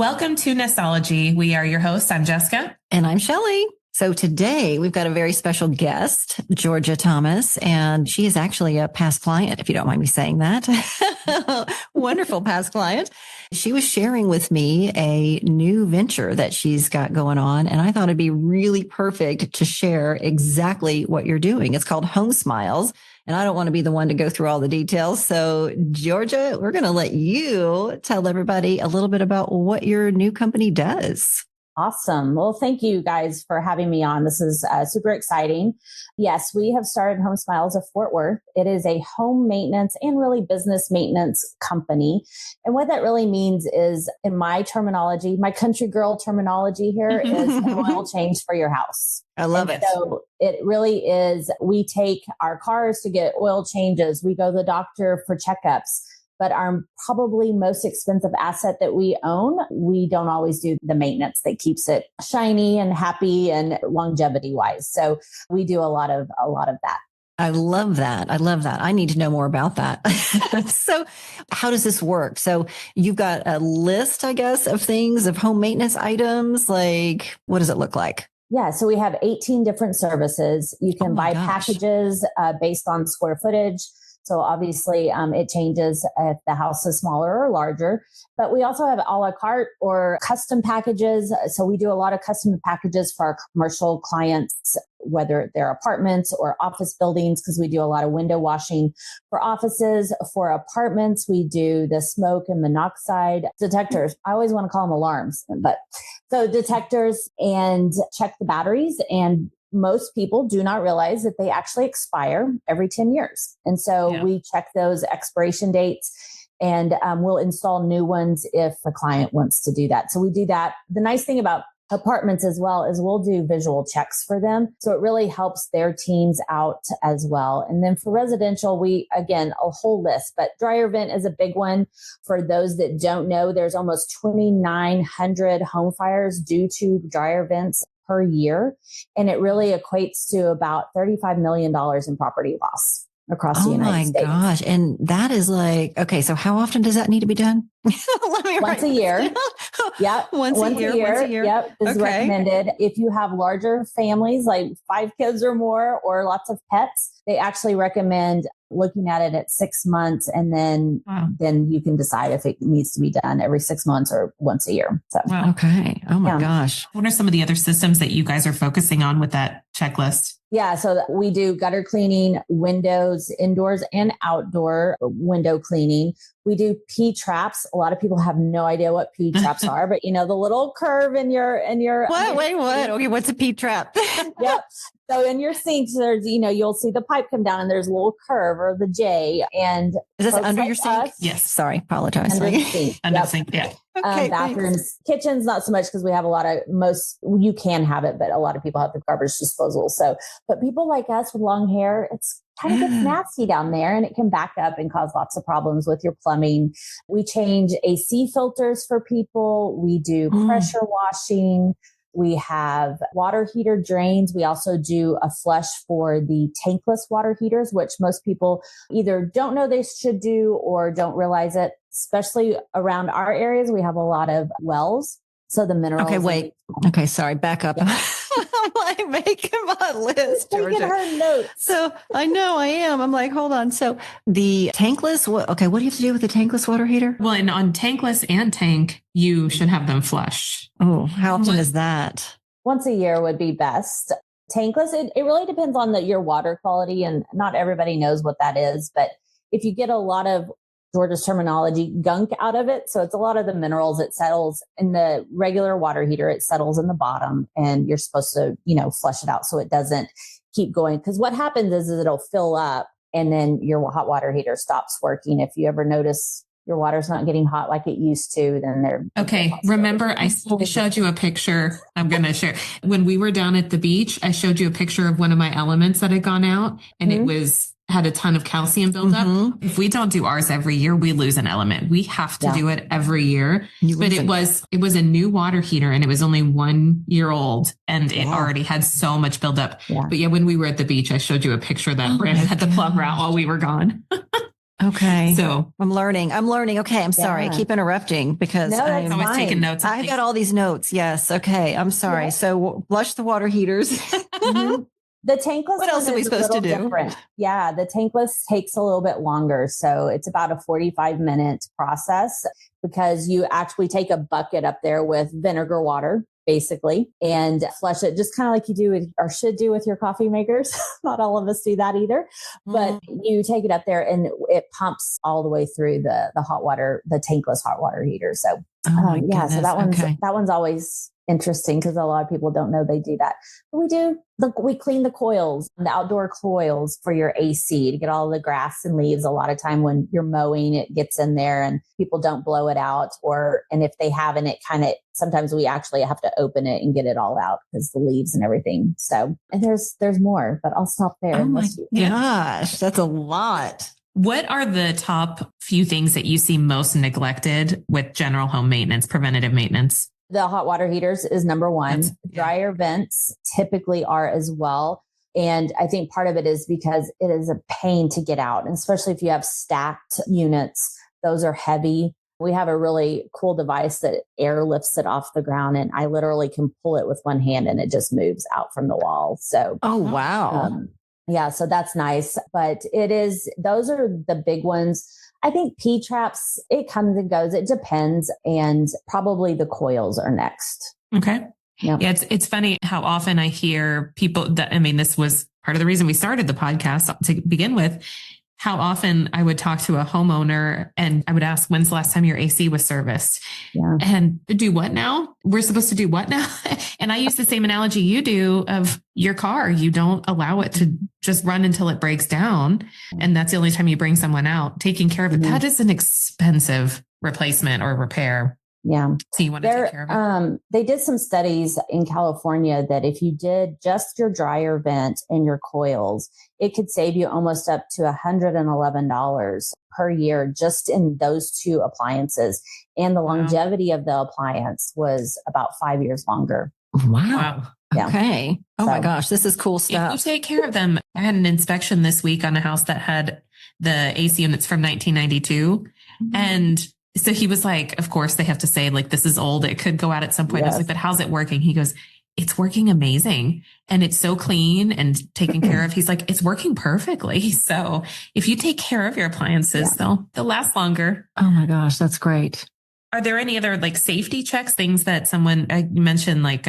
Welcome to Nestology. We are your hosts. I'm Jessica. And I'm Shelley. So today we've got a very special guest, Georgia Thomas, and she is actually a past client, if you don't mind me saying that. Wonderful past client. She was sharing with me a new venture that she's got going on, and I thought it'd be really perfect to share exactly what you're doing. It's called HomeSmiles, and I don't want to be the one to go through all the details. So Georgia, we're going to let you tell everybody a little bit about what your new company does. Awesome. Well, thank you guys for having me on. This is super exciting. Yes, we have started HomeSmiles of Fort Worth. It is a home maintenance and really business maintenance company. And what that really means is, in my terminology, my country girl terminology here is an oil change for your house. I love it. So it really is, we take our cars to get oil changes. We go to the doctor for checkups. But our probably most expensive asset that we own, we don't always do the maintenance that keeps it shiny and happy and longevity wise. So we do a lot of that. I love that. I need to know more about that. So how does this work? So you've got a list, I guess, of things, of home maintenance items. Like, what does it look like? Yeah, so we have 18 different services. You can buy packages based on square footage. So obviously it changes if the house is smaller or larger, but we also have a la carte or custom packages. So we do a lot of custom packages for our commercial clients, whether they're apartments or office buildings, because we do a lot of window washing for offices. For apartments, we do the smoke and monoxide detectors. I always want to call them alarms, but so detectors, and check the batteries. And most people do not realize that they actually expire every 10 years. And so we check those expiration dates, and we'll install new ones if the client wants to do that. So we do that. The nice thing about apartments as well is we'll do visual checks for them. So it really helps their teams out as well. And then for residential, we, again, a whole list, but dryer vent is a big one. For those that don't know, there's almost 2,900 home fires due to dryer vents per year. And it really equates to about $35 million in property loss across the United States. Oh my gosh. And that is like, okay, so how often does that need to be done? Once a year. Yep. Once a year. Yep. Is recommended. If you have larger families, like 5 kids or more, or lots of pets, they actually recommend looking at it at 6 months, and then you can decide if it needs to be done every 6 months or once a year. So, okay. Oh my gosh. What are some of the other systems that you guys are focusing on with that checklist? Yeah. So we do gutter cleaning, windows, indoors and outdoor window cleaning. We do P traps. A lot of people have no idea what P traps are, but the little curve in your what? Wait, what? Okay, what's a P trap? Yep. So in your sinks, there's you'll see the pipe come down, and there's a little curve, or the J. And is this under your sink? Yes. Sorry, apologize. Under the sink. Under the sink. Yeah. Okay, bathrooms, thanks. Kitchens, not so much, because we have you can have it, but a lot of people have the garbage disposal. So, but people like us with long hair, it's kind of gets nasty down there, and it can back up and cause lots of problems with your plumbing. We change AC filters for people. We do pressure washing. We have water heater drains. We also do a flush for the tankless water heaters, which most people either don't know they should do or don't realize it. Especially around our areas, we have a lot of wells. So the minerals. Okay, wait. Okay, sorry. Back up. Yeah. I'm like making my list, Georgia. Taking her notes. So I know I am. I'm like, hold on. So the tankless, what do you have to do with the tankless water heater? Well, and on tankless and tank, you should have them flushed. Oh, how often is that? Once a year would be best. Tankless, it really depends on your water quality, and not everybody knows what that is. But if you get a lot of, Georgia's terminology, gunk out of it. So it's a lot of the minerals. It settles in the regular water heater. It settles in the bottom, and you're supposed to, flush it out so it doesn't keep going. Because what happens is it'll fill up, and then your hot water heater stops working. If you ever notice your water's not getting hot like it used to, then they're okay. Remember, I showed you a picture. I'm going to share. When we were down at the beach, I showed you a picture of one of my elements that had gone out, and it had a ton of calcium buildup. If we don't do ours every year, we lose an element. We have to do it every year. But it was a new water heater, and it was only 1 year old, and it already had so much buildup. Yeah. But when we were at the beach, I showed you a picture that Brandon had the plumber out while we were gone. Okay. So I'm learning. Okay. I'm sorry. I keep interrupting because No, that's I'm always fine. taking notes. I've got all these notes. Yes. Okay. I'm sorry. Yeah. So flush the water heaters. Mhm. The tankless What else one are we is a supposed to little do? different. Yeah, the tankless takes a little bit longer. So it's about a 45-minute process because you actually take a bucket up there with vinegar water, basically, and flush it just kind of like you do with, or should do with your coffee makers. Not all of us do that either, but you take it up there and it pumps all the way through the hot water, the tankless hot water heater. So yeah, so that one's always interesting because a lot of people don't know they do that. But we clean the coils, the outdoor coils for your AC to get all the grass and leaves. A lot of time when you're mowing, it gets in there and people don't blow it out, and if they haven't, it kind of, sometimes we actually have to open it and get it all out because the leaves and everything. So, and there's more, but I'll stop there. Oh my gosh, that's a lot. What are the top few things that you see most neglected with general home maintenance, preventative maintenance? The hot water heaters is number one. Dryer vents typically are as well. And I think part of it is because it is a pain to get out, and especially if you have stacked units, those are heavy. We have a really cool device that air lifts it off the ground, and I literally can pull it with one hand and it just moves out from the wall. So, oh, wow. Yeah, so that's nice. But those are the big ones. I think P-traps, it comes and goes. It depends. And probably the coils are next. Okay. Yep. Yeah. It's funny how often I hear people this was part of the reason we started the podcast to begin with, how often I would talk to a homeowner and I would ask, when's the last time your AC was serviced? Yeah. And do what now? We're supposed to do what now? And I use the same analogy you do of your car. You don't allow it to just run until it breaks down. And that's the only time you bring someone out. Taking care of it, that is an expensive replacement or repair. Yeah. So you want to take care of it? They did some studies in California that if you did just your dryer vent and your coils, it could save you almost up to $111 per year just in those two appliances. And the longevity of the appliance was about 5 years longer. Wow. Yeah. Okay. Oh my gosh, this is cool stuff. If you take care of them. I had an inspection this week on a house that had the AC units from 1992. And so he was like, of course they have to say like, this is old. It could go out at some point. Yes. I was like, but how's it working? He goes, it's working amazing. And it's so clean and taken care of. He's like, it's working perfectly. So if you take care of your appliances, they'll last longer. Oh my gosh, that's great. Are there any other like safety checks, things that you mentioned like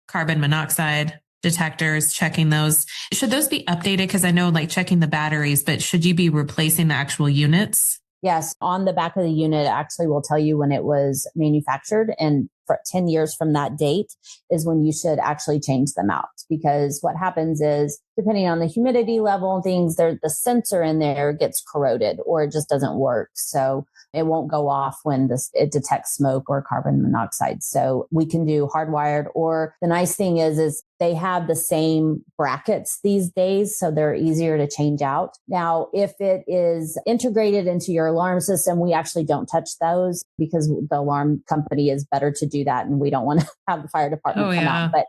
carbon monoxide detectors, checking those? Should those be updated? Because I know like checking the batteries, but should you be replacing the actual units? Yes. On the back of the unit, actually will tell you when it was manufactured. And for 10 years from that date is when you should actually change them out. Because what happens is, depending on the humidity level and things, the sensor in there gets corroded or it just doesn't work. So it won't go off when it detects smoke or carbon monoxide. So we can do hardwired, or the nice thing is they have the same brackets these days, so they're easier to change out. Now, if it is integrated into your alarm system, we actually don't touch those because the alarm company is better to do that, and we don't want to have the fire department come out. But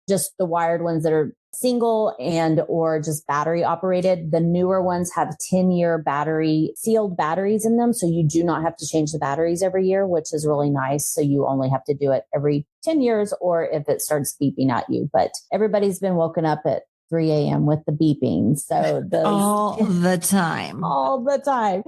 just the wired ones that are single and or just battery operated, the newer ones have 10-year sealed batteries in them. So you do not have to change the batteries every year, which is really nice. So you only have to do it every 10 years or if it starts beeping at you. But everybody's been woken up at 3 a.m. with the beeping. So all the time.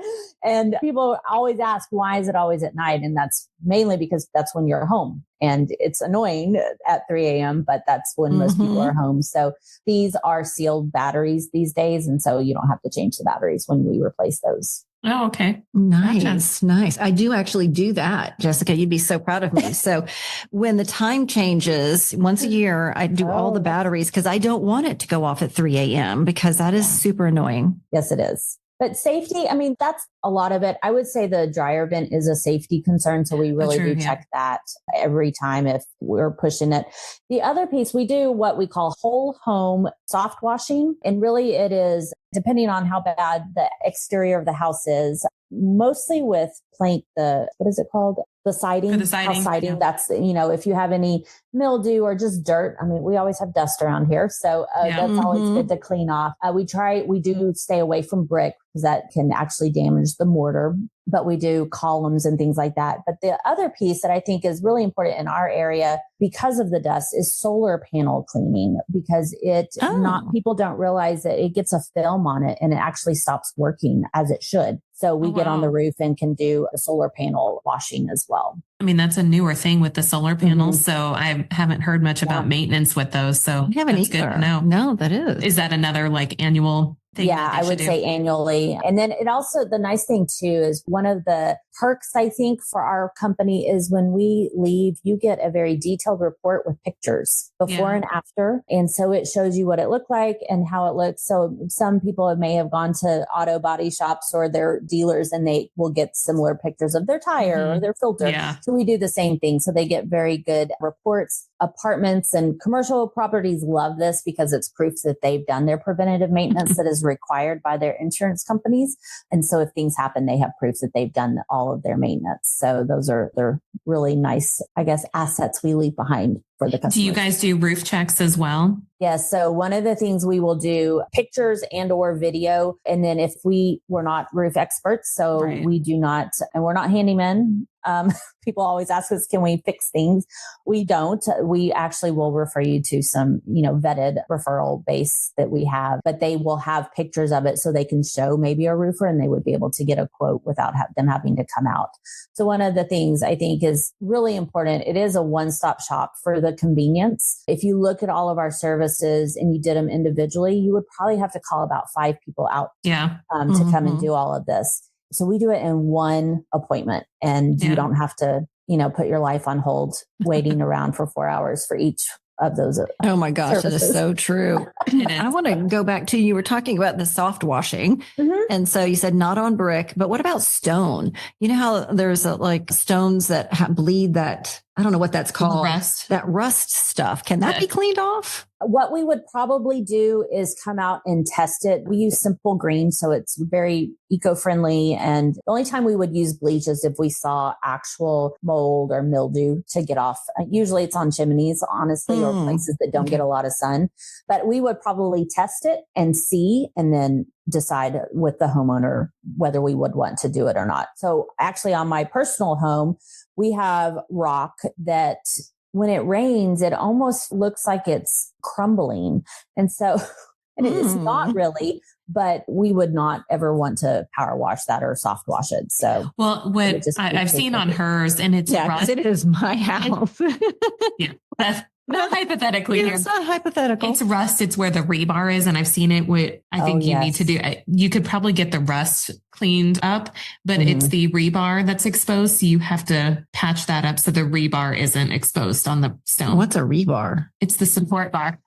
And people always ask, why is it always at night? And that's mainly because that's when you're home. And it's annoying at 3 a.m., but that's when most people are home. So these are sealed batteries these days. And so you don't have to change the batteries when we replace those. Oh, okay. Nice. Nice. I do actually do that, Jessica. You'd be so proud of me. So when the time changes once a year, I do all the batteries because I don't want it to go off at 3 a.m. because that is super annoying. Yes, it is. But safety, I mean, that's a lot of it. I would say the dryer vent is a safety concern. So we really do check that every time if we're pushing it. The other piece, we do what we call whole home soft washing. And really it is, depending on how bad the exterior of the house is, mostly with plank, what is it called? The siding. For the siding. House siding. Yeah. That's, if you have any mildew or just dirt. I mean, we always have dust around here. So that's always good to clean off. We do stay away from brick because that can actually damage the mortar, but we do columns and things like that. But the other piece that I think is really important in our area because of the dust is solar panel cleaning, because people don't realize that it gets a film on it and it actually stops working as it should. So we get on the roof and can do a solar panel washing as well. I mean, that's a newer thing with the solar panels. So I haven't heard much about maintenance with those. So that's good to know. No, that is. Is that another annual thing? Yeah, I would say annually. And then the nice thing too is one of the perks, I think, for our company is when we leave, you get a very detailed report with pictures before and after. And so it shows you what it looked like and how it looks. So some people may have gone to auto body shops or their dealers and they will get similar pictures of their tire or their filter. Yeah. So we do the same thing. So they get very good reports. Apartments and commercial properties love this because it's proof that they've done their preventative maintenance that is required by their insurance companies. And so if things happen, they have proof that they've done all of their maintenance. So they're really nice, I guess, assets we leave behind for the customers. Do you guys do roof checks as well? Yes. So one of the things we will do pictures and or video. And then if we're not roof experts, so we do not, and we're not handymen. People always ask us, can we fix things? We don't. We actually will refer you to some, vetted referral base that we have, but they will have pictures of it so they can show maybe a roofer and they would be able to get a quote without them having to come out. So one of the things I think is really important, it is a one-stop shop for the convenience. If you look at all of our services and you did them individually, you would probably have to call about 5 people out to come and do all of this. So we do it in one appointment and you don't have to, put your life on hold waiting around for 4 hours for each of those. Oh my gosh, services. That is so true. I want to go back to, you were talking about the soft washing. And so you said not on brick, but what about stone? You know how there's stones that bleed that, I don't know what that's called. That rust stuff. Can that be cleaned off? What we would probably do is come out and test it. We use simple green, so it's very eco-friendly. And the only time we would use bleach is if we saw actual mold or mildew to get off. Usually it's on chimneys, honestly, or places that don't get a lot of sun. But we would probably test it and see, and then decide with the homeowner whether we would want to do it or not. So actually on my personal home, we have rock that when it rains, it almost looks like it's crumbling. And so, and it's not really, but we would not ever want to power wash that or soft wash it. So, well, what I've seen on hers, and it's rust. It is my house. Not hypothetically. It's not hypothetical. It's rust. It's where the rebar is. And I've seen it. I think you need to do, you could probably get the rust cleaned up, but it's the rebar that's exposed. So you have to patch that up so the rebar isn't exposed on the stone. What's a rebar? It's the support bar.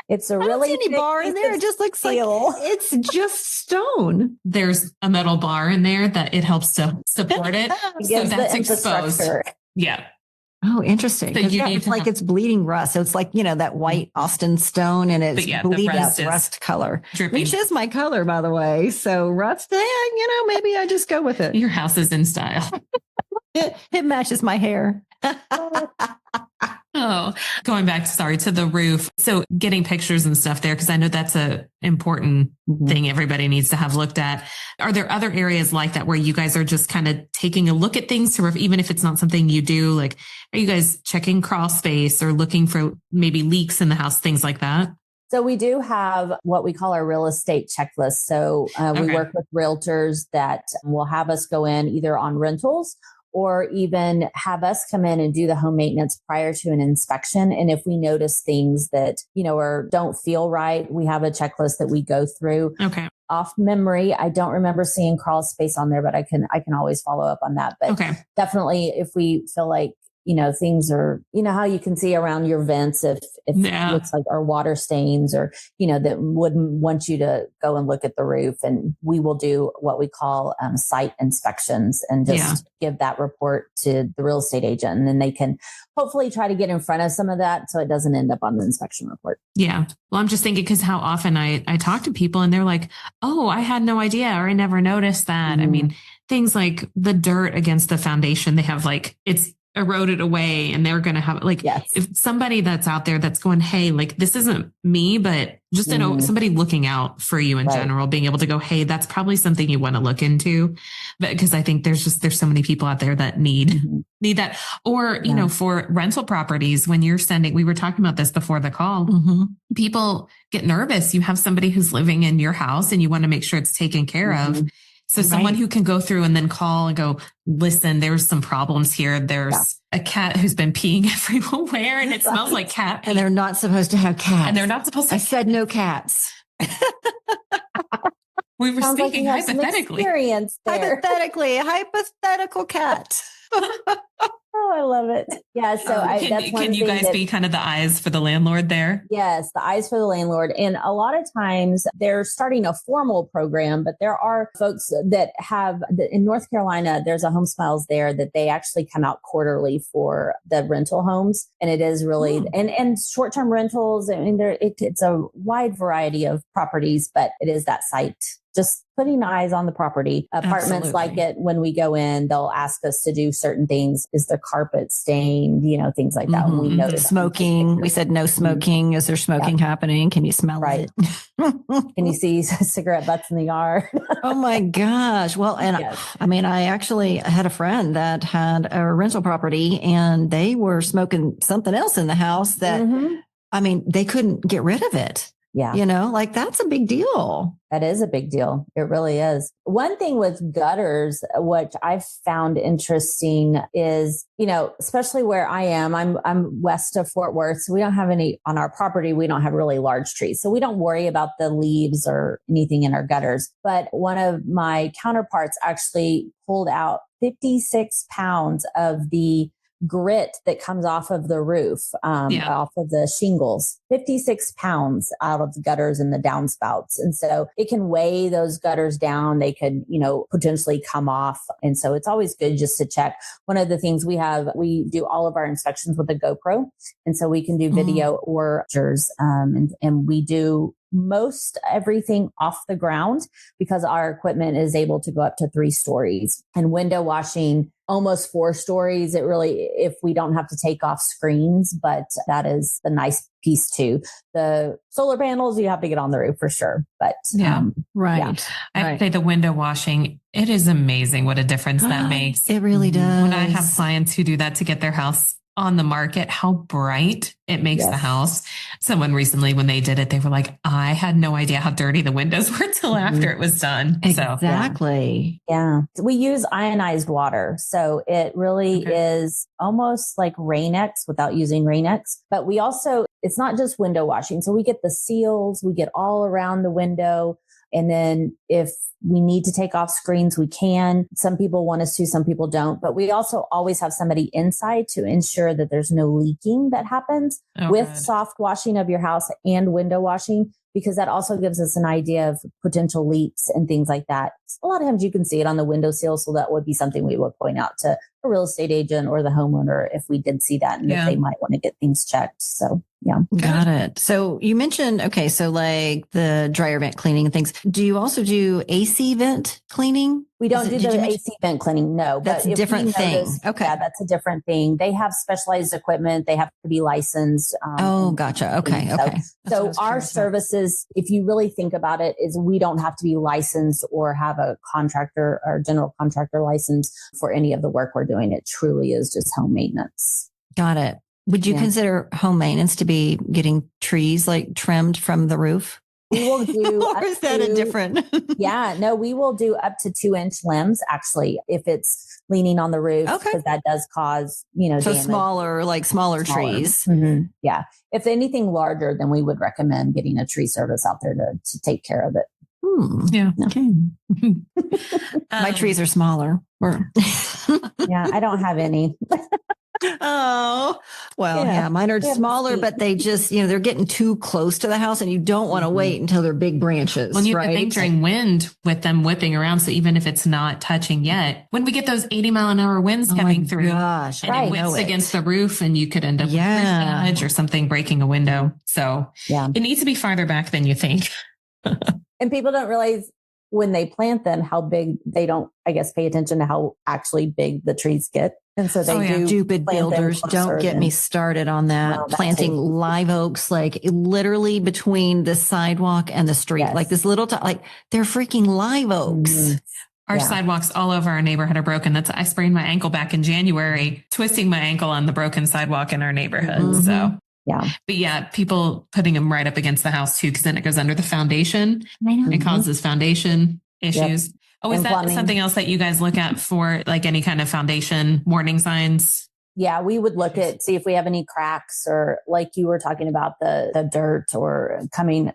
It's a really thick bar in there. It just looks like it's just stone. There's a metal bar in there that it helps to support it. So that's exposed. Yeah. Oh, interesting. So it's like it's bleeding rust. So it's like, that white Austin stone and it's bleeding rust color, dripping. Which is my color, by the way. So rust, maybe I just go with it. Your house is in style. It matches my hair. Oh, going back, to the roof. So getting pictures and stuff there, because I know that's a important thing everybody needs to have looked at. Are there other areas like that where you guys are just kind of taking a look at things even if it's not something you do? Like, are you guys checking crawl space or looking for maybe leaks in the house, things like that? So we do have what we call our real estate checklist. So we work with realtors that will have us go in either on rentals or even have us come in and do the home maintenance prior to an inspection. And if we notice things that, or don't feel right, we have a checklist that we go through. Okay. Off memory, I don't remember seeing crawl space on there, but I can always follow up on that. But definitely if we feel like things are, how you can see around your vents if it looks like our water stains or, that wouldn't want you to go and look at the roof. And we will do what we call site inspections and just give that report to the real estate agent. And then they can hopefully try to get in front of some of that so it doesn't end up on the inspection report. Yeah. Well, I'm just thinking because how often I talk to people and they're like, oh, I had no idea or I never noticed that. I mean, things like the dirt against the foundation, they have like, it's eroded away and they're going to have like, if somebody that's out there that's going, hey, like this isn't me, but just somebody looking out for you in general, being able to go, hey, that's probably something you want to look into. But because I think there's so many people out there that need that. Or, for rental properties, when you're we were talking about this before the call, people get nervous. You have somebody who's living in your house and you want to make sure it's taken care of. So someone who can go through and then call and go, listen, there's some problems here. There's a cat who's been peeing everywhere and it smells like cat. And they're not supposed to have cats. And they're not supposed to. I said no cats. We were speaking hypothetically. Hypothetically, a hypothetical cat. Oh, I love it. Yeah. So can you guys be kind of the eyes for the landlord there? Yes, the eyes for the landlord. And a lot of times they're starting a formal program, but there are folks that have in North Carolina, there's a HomeSmiles there that they actually come out quarterly for the rental homes. And it is really, and short-term rentals. I mean, it's a wide variety of properties, but it is that site. Just putting eyes on the property. Apartments like it when we go in, they'll ask us to do certain things. Is the carpet stained? Things like that. When we know smoking. We said no smoking. Is there smoking happening? Can you smell it? Can you see cigarette butts in the yard? Oh my gosh. Well, and I mean, I actually had a friend that had a rental property and they were smoking something else in the house that, I mean, they couldn't get rid of it. Yeah. Like that's a big deal. That is a big deal. It really is. One thing with gutters, which I've found interesting is, especially where I am, I'm west of Fort Worth. So we don't have any on our property. We don't have really large trees. So we don't worry about the leaves or anything in our gutters. But one of my counterparts actually pulled out 56 pounds of the grit that comes off of the roof, off of the shingles, 56 pounds out of the gutters and the downspouts. And so it can weigh those gutters down. They could, potentially come off. And so it's always good just to check. One of the things we do all of our inspections with a GoPro. And so we can do video or pictures. And we do most everything off the ground because our equipment is able to go up to 3 stories and window washing almost 4 stories. It really, if we don't have to take off screens, but that is the nice piece too. The solar panels, you have to get on the roof for sure. But I have to say the window washing, it is amazing what a difference that makes. It really does. When I have clients who do that to get their house on the market, how bright it makes the house. Someone recently, when they did it, they were like, I had no idea how dirty the windows were till after it was done. Exactly. So, we use ionized water. So it really is almost like Rain-X without using Rain-X. But we also, it's not just window washing. So we get the seals, we get all around the window. And then if we need to take off screens, we can. Some people want us to, some people don't. But we also always have somebody inside to ensure that there's no leaking that happens with soft washing of your house and window washing, because that also gives us an idea of potential leaks and things like that. A lot of times you can see it on the window sill. So that would be something we would point out to a real estate agent or the homeowner if we did see that and if they might want to get things checked. So, Got it. So you mentioned, so like the dryer vent cleaning and things. Do you also do AC vent cleaning? We don't do the AC vent cleaning. No, that's a different thing. Okay. Yeah, that's a different thing. They have specialized equipment. They have to be licensed. Gotcha. Okay. So our services, if you really think about it, is we don't have to be licensed or have a contractor or general contractor license for any of the work we're doing. It truly is just home maintenance. Got it. Would you consider home maintenance to be getting trees like trimmed from the roof? We will do. Or is that a different? We will do up to 2-inch limbs actually, if it's leaning on the roof, because that does cause, so damage. smaller trees. Mm-hmm. Yeah. If anything larger, then we would recommend getting a tree service out there to take care of it. Yeah. Okay. My trees are smaller. I don't have any. Oh, well, yeah, mine are smaller, but they just, they're getting too close to the house and you don't want to wait until they're big branches. Well, you right? have to think during wind with them whipping around. So even if it's not touching yet, when we get those 80-mile-an-hour winds coming through, gosh, and it whips against the roof and you could end up with roof damage or something breaking a window. So it needs to be farther back than you think. And people don't realize when they plant them, how big they don't, I guess, pay attention to how actually big the trees get. And so they do. Stupid builders, don't get me started on that. No, planting live oaks, like literally between the sidewalk and the street, like this little, like they're freaking live oaks. Mm-hmm. Our sidewalks all over our neighborhood are broken. I sprained my ankle back in January, twisting my ankle on the broken sidewalk in our neighborhood. Mm-hmm. So. But people putting them right up against the house too, because then it goes under the foundation. It causes foundation issues. Yep. Oh, is that something else that you guys look at for like any kind of foundation warning signs? Yeah, we would look at, see if we have any cracks or like you were talking about the dirt or coming,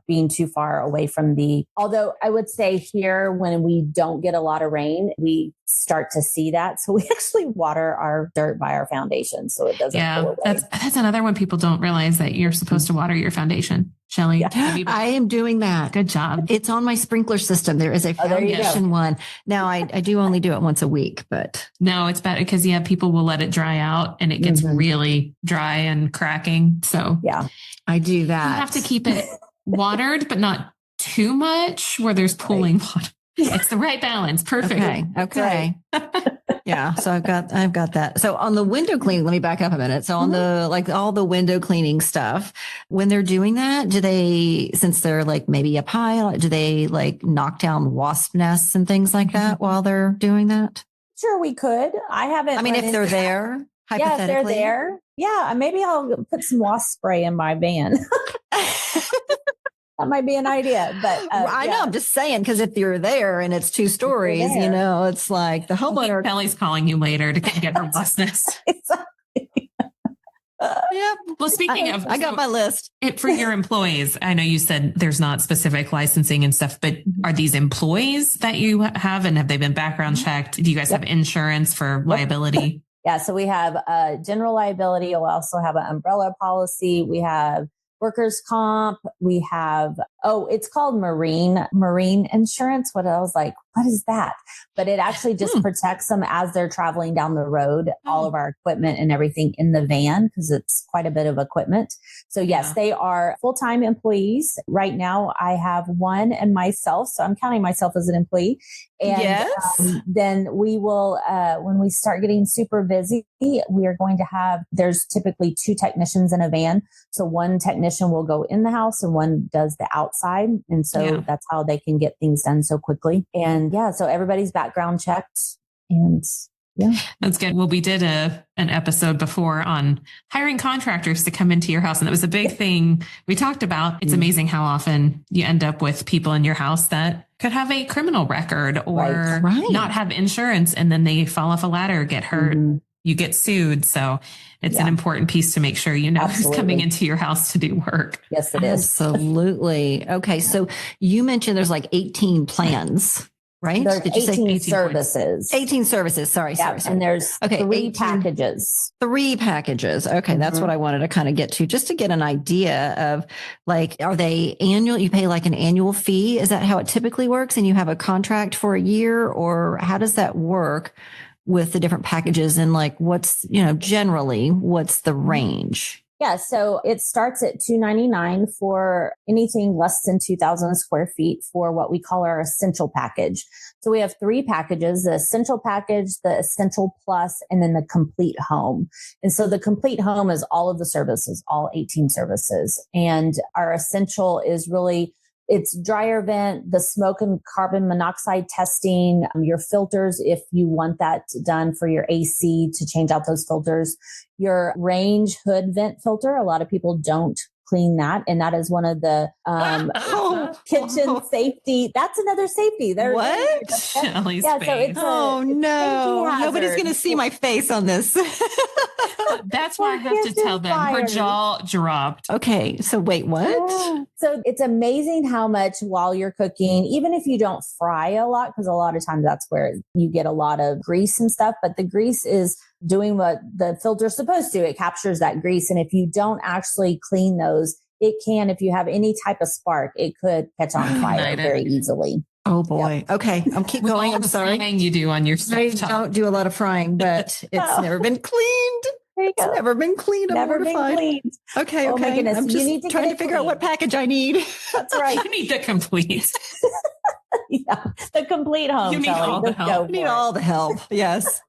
being too far away from although I would say here when we don't get a lot of rain, we start to see that. So we actually water our dirt by our foundation so it doesn't go away. That's another one people don't realize that you're supposed to water your foundation. Shelley, I am doing that. Good job. It's on my sprinkler system. There is a foundation one. Now I do only do it once a week, but no, it's better because people will let it dry out and it gets really dry and cracking. So I do that. You have to keep it watered, but not too much where there's pooling water. It's the right balance. Perfect. Okay. Yeah. So I've got that. So on the window cleaning, let me back up a minute. So on the, all the window cleaning stuff, when they're doing that, do they, since they're like maybe up high, do they like knock down wasp nests and things like that while they're doing that? Sure. We could. If they're there, hypothetically. Yeah, if they're there. Yeah. Maybe I'll put some wasp spray in my van. That might be an idea, but I know. I'm just saying, because if you're there and it's 2 stories, it's like the homeowner. Kelly's calling you later to get her wasp nest. Well, speaking of, I got my list. For your employees, I know you said there's not specific licensing and stuff, but are these employees that you have, and have they been background checked? Do you guys have insurance for liability? Yeah, so we have general liability. We'll also have an umbrella policy. We have workers' comp. We have, it's called marine insurance. What I was like, what is that? But it actually just protects them as they're traveling down the road, all of our equipment and everything in the van, because it's quite a bit of equipment. So yes, they are full-time employees. Right now I have one and myself. So I'm counting myself as an employee. And then we will, when we start getting super busy, we are going to there's typically 2 technicians in a van. So one technician will go in the house and one does the outside. And so that's how they can get things done so quickly. And so everybody's background checked. And that's good. Well, we did an episode before on hiring contractors to come into your house. And that was a big thing we talked about. It's amazing how often you end up with people in your house that could have a criminal record or not have insurance. And then they fall off a ladder, get hurt. You get sued. So it's an important piece to make sure who's coming into your house to do work. Yes, it is. Absolutely. Okay. So you mentioned there's like 18 plans. Right? There's 18 services. 18 services. Sorry. And there's 3 packages. 3 packages. Okay. That's what I wanted to kind of get to, just to get an idea of like, are they annual? You pay like an annual fee? Is that how it typically works? And you have a contract for a year, or how does that work with the different packages? And like, what's, generally what's the range? Yeah, so it starts at $299 for anything less than 2,000 square feet for what we call our essential package. So we have 3 packages: the essential package, the essential plus, and then the complete home. And so the complete home is all of the services, all 18 services. And our essential is really, it's dryer vent, the smoke and carbon monoxide testing, your filters, if you want that done for your AC to change out those filters, your range hood vent filter. A lot of people don't clean that. And that is one of the kitchen safety. That's another safety. What? Shelley's face. So it's no. Nobody's going to see my face on this. That's why I have to tell them. Her jaw dropped. Okay. So wait, what? So it's amazing how much while you're cooking, even if you don't fry a lot, because a lot of times that's where you get a lot of grease and stuff, but the grease is doing what the filter's supposed to. It captures that grease. And if you don't actually clean those, it can, if you have any type of spark, it could catch on fire very easily. Oh boy. Yep. Okay. I'm keep going. I'm sorry. You do on your I don't do a lot of frying, but it's never been cleaned. It's never been cleaned. I'm never mortified. been cleaned. Okay. Oh okay. my goodness. I'm just trying to figure out what package I need. That's right. You need the complete. Yeah, the complete home. You need all the help. You need all the help. Yes.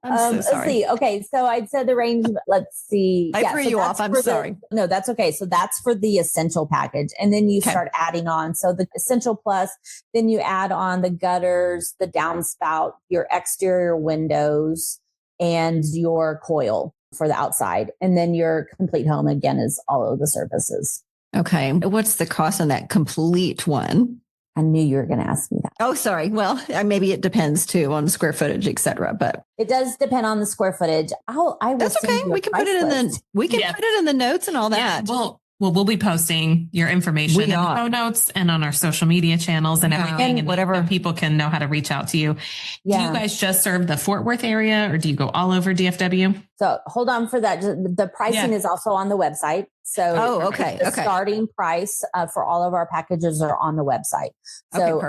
I'm so sorry. Let's see. Okay. So I'd said the range, let's see. I threw you off. I'm sorry. No, that's okay. So that's for the essential package. And then you start adding on. So the essential plus, then you add on the gutters, the downspout, your exterior windows, and your coil for the outside. And then your complete home again is all of the services. Okay. What's the cost on that complete one? I knew you were going to ask me that. Oh, sorry. Well, maybe it depends too on square footage, et cetera, but it does depend on the square footage. That's okay. We can put it in put it in the notes and all that. Yeah, well, we'll be posting your information in the show notes and on our social media channels and everything, and whatever people can know how to reach out to you. Yeah. Do you guys just serve the Fort Worth area, or do you go all over DFW? So hold on for that. The pricing is also on the website. So the starting price for all of our packages are on the website. So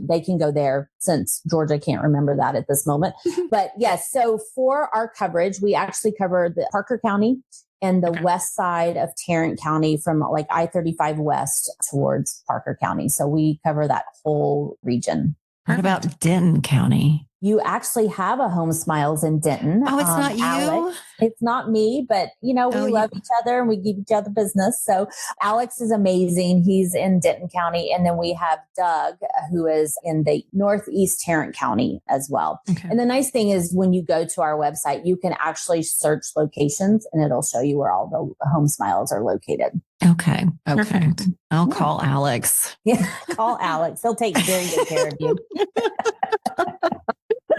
they can go there, since Georgia can't remember that at this moment. But yes, so for our coverage, we actually cover the Parker County and the west side of Tarrant County, from like I-35 west towards Parker County. So we cover that whole region. What about Denton County? You actually have a HomeSmiles in Denton. Oh, it's not you? Alex. It's not me, but we love each other and we give each other business. So Alex is amazing. He's in Denton County. And then we have Doug, who is in the Northeast Tarrant County as well. Okay. And the nice thing is, when you go to our website, you can actually search locations and it'll show you where all the HomeSmiles are located. Okay. Perfect. I'll call Alex. Yeah, call Alex. He'll take very good care of you.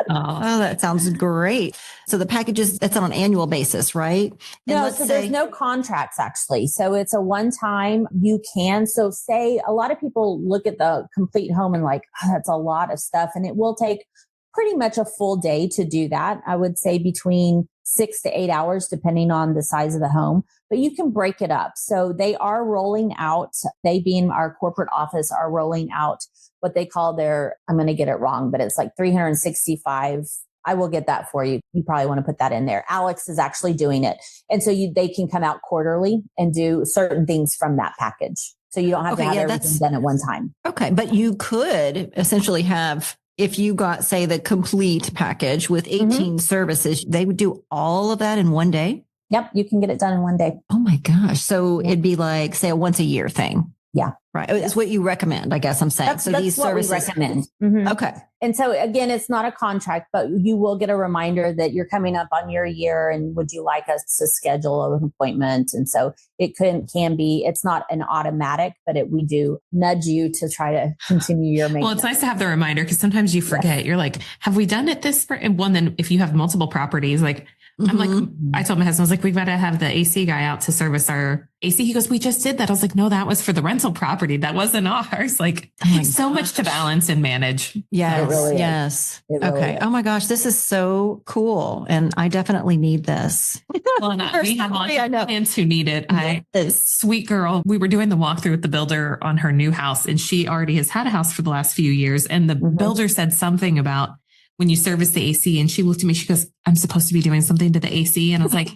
Oh, that sounds great. So the packages, that's on an annual basis, right? No, so there's no contracts actually. So it's a one-time. You can. So say a lot of people look at the complete home and like, oh, that's a lot of stuff. And it will take pretty much a full day to do that. I would say between 6 to 8 hours, depending on the size of the home, but you can break it up. So they are rolling out, they being our corporate office, are rolling out what they call their, I'm going to get it wrong, but it's like 365. I will get that for you. You probably want to put that in there. Alex is actually doing it. And so they can come out quarterly and do certain things from that package. So you don't have to have everything done at one time. Okay. But you could essentially have, if you got, say, the complete package with 18 services, they would do all of that in one day? Yep. You can get it done in one day. Oh my gosh. So it'd be like, say, a once a year thing. Yeah. Right. It's what you recommend, I guess I'm saying. That's these services we recommend. Mm-hmm. Okay. And so again, it's not a contract, but you will get a reminder that you're coming up on your year and would you like us to schedule an appointment? And so it can be, it's not an automatic, but we do nudge you to try to continue your maintenance. Well, it's nice to have the reminder, because sometimes you forget. Yes. You're like, have we done it this spring? And then if you have multiple properties, like, I'm like, I told my husband, I was like, we've got to have the AC guy out to service our AC. He goes, we just did that. I was like, no, that was for the rental property. That wasn't ours. Like, so much to balance and manage. Yes. It really yes. It really okay. is. Oh my gosh. This is so cool. And I definitely need this. Well, we have lots of clients who need it. Sweet girl. We were doing the walkthrough with the builder on her new house, and she already has had a house for the last few years. And the builder said something about when you service the AC, and she looked at me, she goes, I'm supposed to be doing something to the AC. And I was like,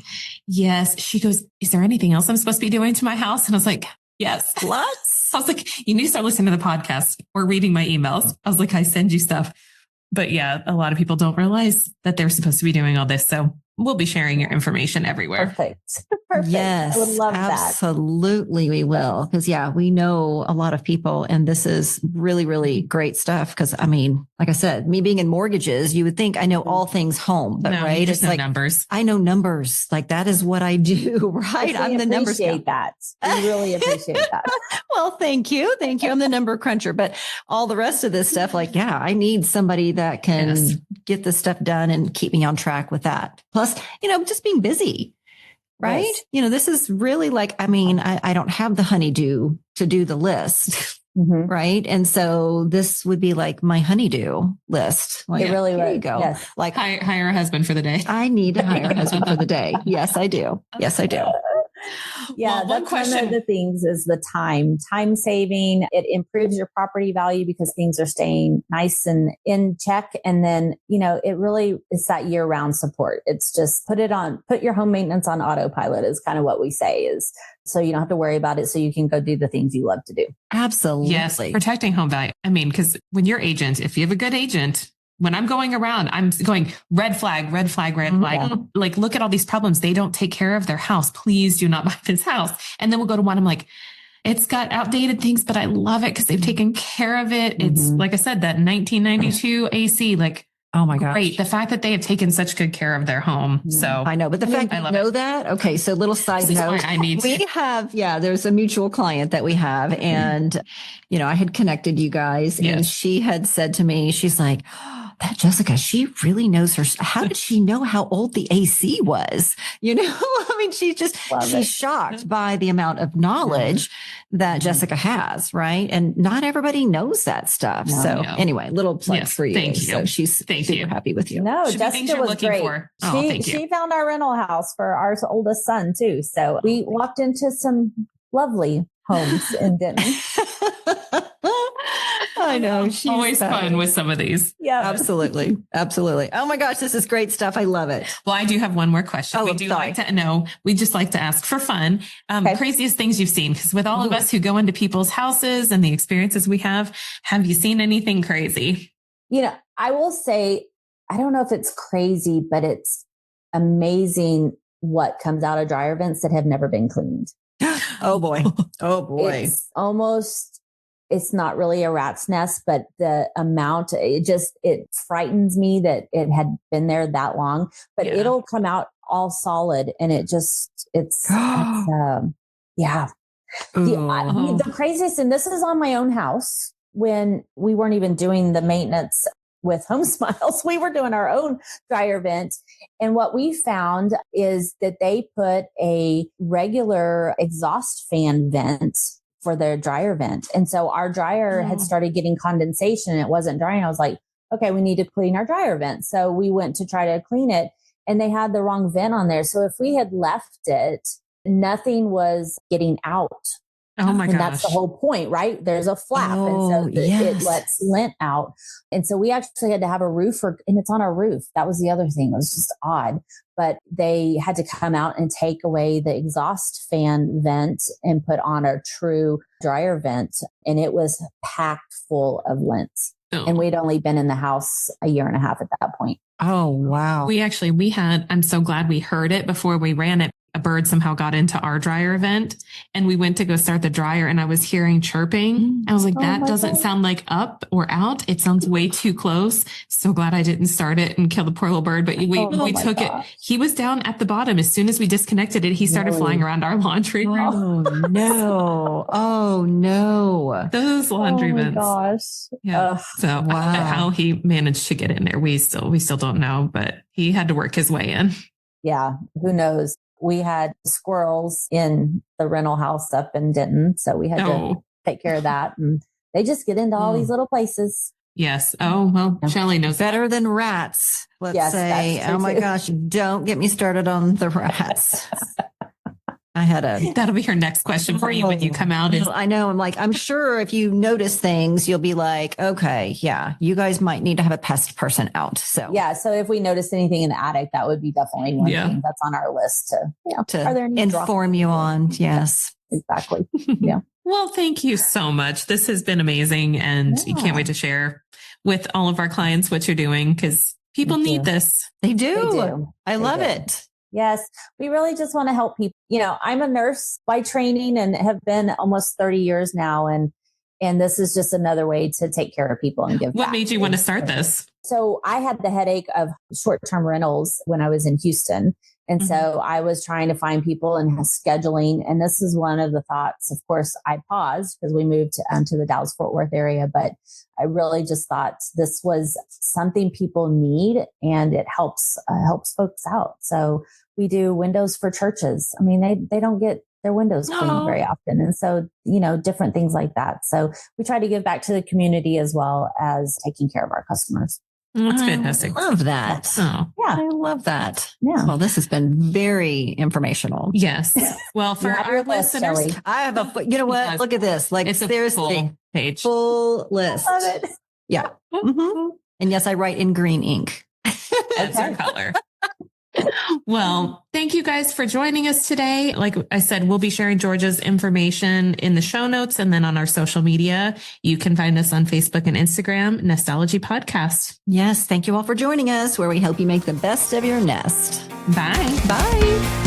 yes. She goes, is there anything else I'm supposed to be doing to my house? And I was like, yes. What? I was like, you need to start listening to the podcast or reading my emails. I was like, I send you stuff. But yeah, a lot of people don't realize that they're supposed to be doing all this. So we'll be sharing your information everywhere. Perfect. Yes, I would love that. Absolutely, we will. Because we know a lot of people, and this is really, really great stuff. Because I mean, like I said, me being in mortgages, you would think I know all things home, but right, it's like numbers. I know numbers. Like that is what I do. Right, I'm the numbers. Appreciate that. I really appreciate that. Well, thank you. I'm the number cruncher, but all the rest of this stuff, like, I need somebody that can get this stuff done and keep me on track with that. Plus, just being busy. Right. Yes. This is really like, I mean, I don't have the honeydew to do the list. Right. And so this would be like my honeydew list. Like, It really here would. you go. Yes. Like hire a husband for the day. I need to hire a husband for the day. Yes, I do. Yes, I do. Yeah, Well, that's one of the things is the time saving. It improves your property value because things are staying nice and in check. And then, it really is that year round support. It's just put your home maintenance on autopilot is kind of what we say is so you don't have to worry about it. So you can go do the things you love to do. Absolutely. Yes. Protecting home value. I mean, because when you're agent, if you have a good agent, when I'm going around, I'm going red flag, red flag, red flag. Yeah. Like, look at all these problems. They don't take care of their house. Please do not buy this house. And then we'll go to one. I'm like, it's got outdated things, but I love it because they've taken care of it. It's like I said, that 1992 AC, like, oh my gosh. Great. The fact that they have taken such good care of their home. So I know, but the fact that you know that, okay. So little side note, there's a mutual client that we have and, I had connected you guys and she had said to me, she's like, that Jessica, she really knows how did she know how old the AC was? I mean, she's shocked by the amount of knowledge that Jessica has, right? And not everybody knows that stuff. No. So anyway, little plug for you. Thank you. So she's super happy with you. No, Jessica was great. She found our rental house for our oldest son too. So we walked into some lovely homes in Denton. I know. She's always fun with some of these. Yeah, absolutely. Absolutely. Oh my gosh, this is great stuff. I love it. Well, I do have one more question. We just like to ask for fun. Craziest things you've seen, because with all of us who go into people's houses and the experiences we have you seen anything crazy? I will say, I don't know if it's crazy, but it's amazing what comes out of dryer vents that have never been cleaned. Oh boy. Oh boy. It's not really a rat's nest, but the amount, it frightens me that it had been there that long, but it'll come out all solid and the craziest, and this is on my own house when we weren't even doing the maintenance with HomeSmiles, we were doing our own dryer vent. And what we found is that they put a regular exhaust fan vent for their dryer vent. And so our dryer had started getting condensation and it wasn't drying. I was like, okay, we need to clean our dryer vent. So we went to try to clean it and they had the wrong vent on there. So if we had left it, nothing was getting out. Oh my gosh. And that's the whole point, right? There's a flap. And so it lets lint out. And so we actually had to have a roofer, and it's on our roof. That was the other thing. It was just odd. But they had to come out and take away the exhaust fan vent and put on a true dryer vent. And it was packed full of lint. Oh. And we'd only been in the house a year and a half at that point. Oh, wow. I'm so glad we heard it before we ran it. A bird somehow got into our dryer vent and we went to go start the dryer and I was hearing chirping. I was like, that doesn't sound like up or out. It sounds way too close. So glad I didn't start it and kill the poor little bird, but we took it. He was down at the bottom. As soon as we disconnected it, he started flying around our laundry room. Oh no. Oh no. Those laundry vents. Gosh. Yeah. So how he managed to get in there, we still don't know, but he had to work his way in. Yeah. Who knows? We had squirrels in the rental house up in Denton. So we had to take care of that. And they just get into all these little places. Yes. Oh, well, Shelley knows better than rats. Let's say, oh my gosh, don't get me started on the rats. That'll be her next question for you when you come out. I know. I'm sure if you notice things, you'll be like, okay, yeah, you guys might need to have a pest person out. So so if we notice anything in the attic, that would be definitely one thing that's on our list to are there any inform you on. Yes, exactly. Yeah. Well, thank you so much. This has been amazing. And you can't wait to share with all of our clients what you're doing because people need this. They do. I love it. Yes, we really just want to help people. I'm a nurse by training and have been almost 30 years now. And this is just another way to take care of people and give back. What made you want to start this? So I had the headache of short-term rentals when I was in Houston. And so I was trying to find people and scheduling. And this is one of the thoughts. Of course, I paused because we moved to the Dallas-Fort Worth area. But I really just thought this was something people need and it helps folks out. So we do windows for churches. I mean, they don't get their windows cleaned very often. And so, different things like that. So we try to give back to the community as well as taking care of our customers. That's fantastic. I love that. Oh, yeah. I love that. Yeah. Well, this has been very informational. Yes. Well, for our listeners, I have you know what? Look at this. Like, it's a seriously, full page. full list. I love it. Yeah. And yes, I write in green ink. That's our color. Well, thank you guys for joining us today. Like I said, we'll be sharing Georgia's information in the show notes and then on our social media. You can find us on Facebook and Instagram, Nestology Podcast. Yes. Thank you all for joining us, where we help you make the best of your nest. Bye. Bye.